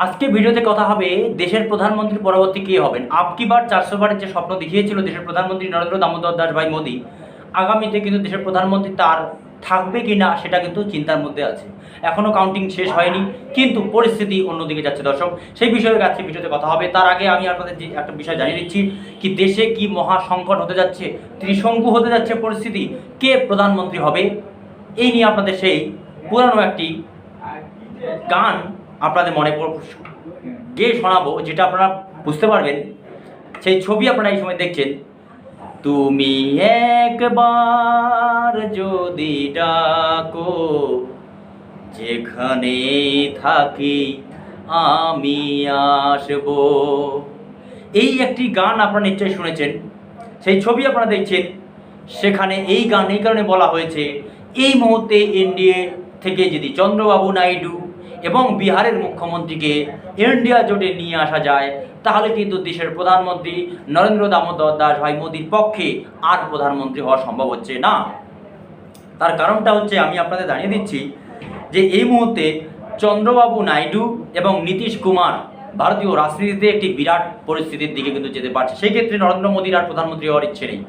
আজকে ভিডিওতে কথা হবে দেশের প্রধানমন্ত্রী পরবর্তী কে হবেন। আপকি বার 400 বারের যে স্বপ্ন দেখিয়েছিল দেশের প্রধানমন্ত্রী নরেন্দ্র দামোদর দাস ভাই মোদী, আগামীতে কিন্তু দেশের প্রধানমন্ত্রী তার থাকবে কি না সেটা কিন্তু চিন্তার মধ্যে আছে। এখনও কাউন্টিং শেষ হয়নি, কিন্তু পরিস্থিতি অন্যদিকে যাচ্ছে দর্শক। সেই বিষয়ে আজকে ভিডিওতে কথা হবে। তার আগে আমি আপনাদের যে একটা বিষয় জানিয়ে দিচ্ছি, কি দেশে কি মহা সংকট হতে যাচ্ছে, ত্রিশঙ্কু হতে যাচ্ছে পরিস্থিতি, কে প্রধানমন্ত্রী হবে এই নিয়ে আপনাদের সেই পুরানো একটি গান আপনাদের মনে গিয়ে শোনাবো, যেটা আপনারা বুঝতে পারবেন। সেই ছবি আপনারা এই সময় দেখছেন। তুমি একবার যদি ডাকো, যেখানে থাকি আমি আসব। এই একটি গান আপনারা নিশ্চয়ই শুনেছেন। সেই ছবি আপনারা দেখছেন। সেখানে এই গান এই কারণে বলা হয়েছে, এই মুহূর্তে এনডিএ থেকে যদি চন্দ্রবাবু নাইডু এবং বিহারের মুখ্যমন্ত্রীকে ইন্ডিয়া জোটে নিয়ে আসা যায়, তাহলে কিন্তু দেশের প্রধানমন্ত্রী নরেন্দ্র দামোদর দাস ভাই মোদীর পক্ষে আর প্রধানমন্ত্রী হওয়া সম্ভব হচ্ছে না। তার কারণটা হচ্ছে, আমি আপনাদের জানিয়ে দিচ্ছি যে এই মুহূর্তে চন্দ্রবাবু নাইডু এবং নীতিশ কুমার ভারতীয় রাজনীতিতে একটি বিরাট পরিস্থিতির দিকে কিন্তু যেতে পারছে। সেই ক্ষেত্রে নরেন্দ্র মোদীর আর প্রধানমন্ত্রী হওয়ার ইচ্ছে নেই।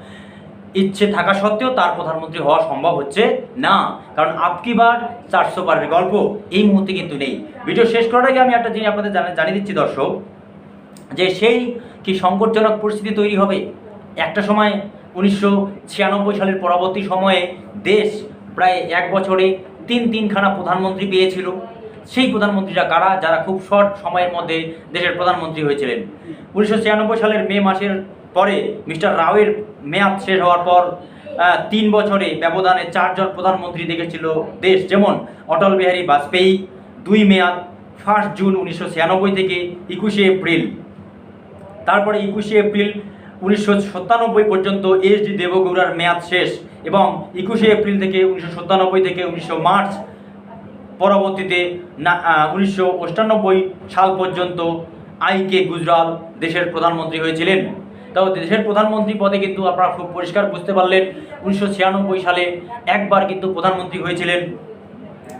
ইচ্ছে থাকা সত্ত্বেও তার প্রধানমন্ত্রী হওয়া সম্ভব হচ্ছে না, কারণ আপকি বার 400 বারের গল্প এই মুহূর্তে কিন্তু নেই। ভিডিও শেষ করার আগে আমি একটা জিনিস আপনাদের জানিয়ে দিচ্ছি দর্শক, যে সেই কি সংকটজনক পরিস্থিতি তৈরি হবে। একটা সময় 1996 সালের পরবর্তী সময়ে দেশ প্রায় এক বছরে তিনখানা প্রধানমন্ত্রী পেয়েছিল। সেই প্রধানমন্ত্রীরা কারা, যারা খুব শর্ট সময়ের মধ্যে দেশের প্রধানমন্ত্রী হয়েছিলেন। 1996 সালের মে মাসের পরে মিস্টার রাওয়ের মেয়াদ শেষ হওয়ার পর 3 বছরে ব্যবধানে 4 জন প্রধানমন্ত্রী দেখেছিল দেশ, যেমন অটল বিহারী বাজপেয়ী 2 মেয়াদ, 1 জুন 1996 থেকে 21 এপ্রিল। তারপরে 21 এপ্রিল 1997 পর্যন্ত এইচ.ডি. দেবগৌড়ার মেয়াদ শেষ, এবং 21 এপ্রিল থেকে 1997 থেকে 19 মার্চ পরবর্তীতে 1998 সাল পর্যন্ত আই.কে. গুজরাল দেশের প্রধানমন্ত্রী হয়েছিলেন। তাও দেশের প্রধানমন্ত্রী পদে কিন্তু আপনারা খুব পরিষ্কার বুঝতে পারলেন, 1996 সালে একবার কিন্তু প্রধানমন্ত্রী হয়েছিলেন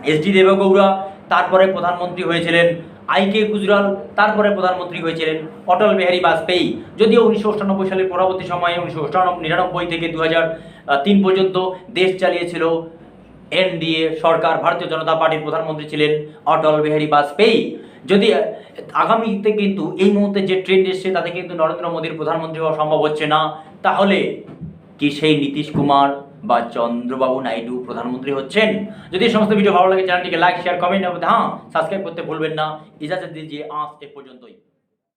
এইচ.ডি. দেবগৌড়া, তারপরে প্রধানমন্ত্রী হয়েছিলেন আই.কে. গুজরাল, তারপরে প্রধানমন্ত্রী হয়েছিলেন অটল বিহারী বাজপেয়ী। যদিও 1998 সালের পরবর্তী সময়ে 1999 থেকে 2003 পর্যন্ত দেশ চালিয়েছিল এনডিএ সরকার, ভারতীয় জনতা পার্টির প্রধানমন্ত্রী ছিলেন অটল বিহারী বাজপেয়ী। যদি আগামীতে কিন্তু এই মুহূর্তে যে ট্রেন্ড এসছে তাতে কিন্তু নরেন্দ্র মোদীর প্রধানমন্ত্রী হওয়া সম্ভব হচ্ছে না, তাহলে কি সেই নীতিশ কুমার বা চন্দ্রবাবু নাইডু প্রধানমন্ত্রী হচ্ছেন? যদি এই সমস্ত ভিডিও ভালো লাগে চ্যানেলটিকে লাইক শেয়ার কমেন্ট এবং হ্যাঁ সাবস্ক্রাইব করতে ভুলবেন না। ইজাজত দিজিয়ে আজ এ পর্যন্তই।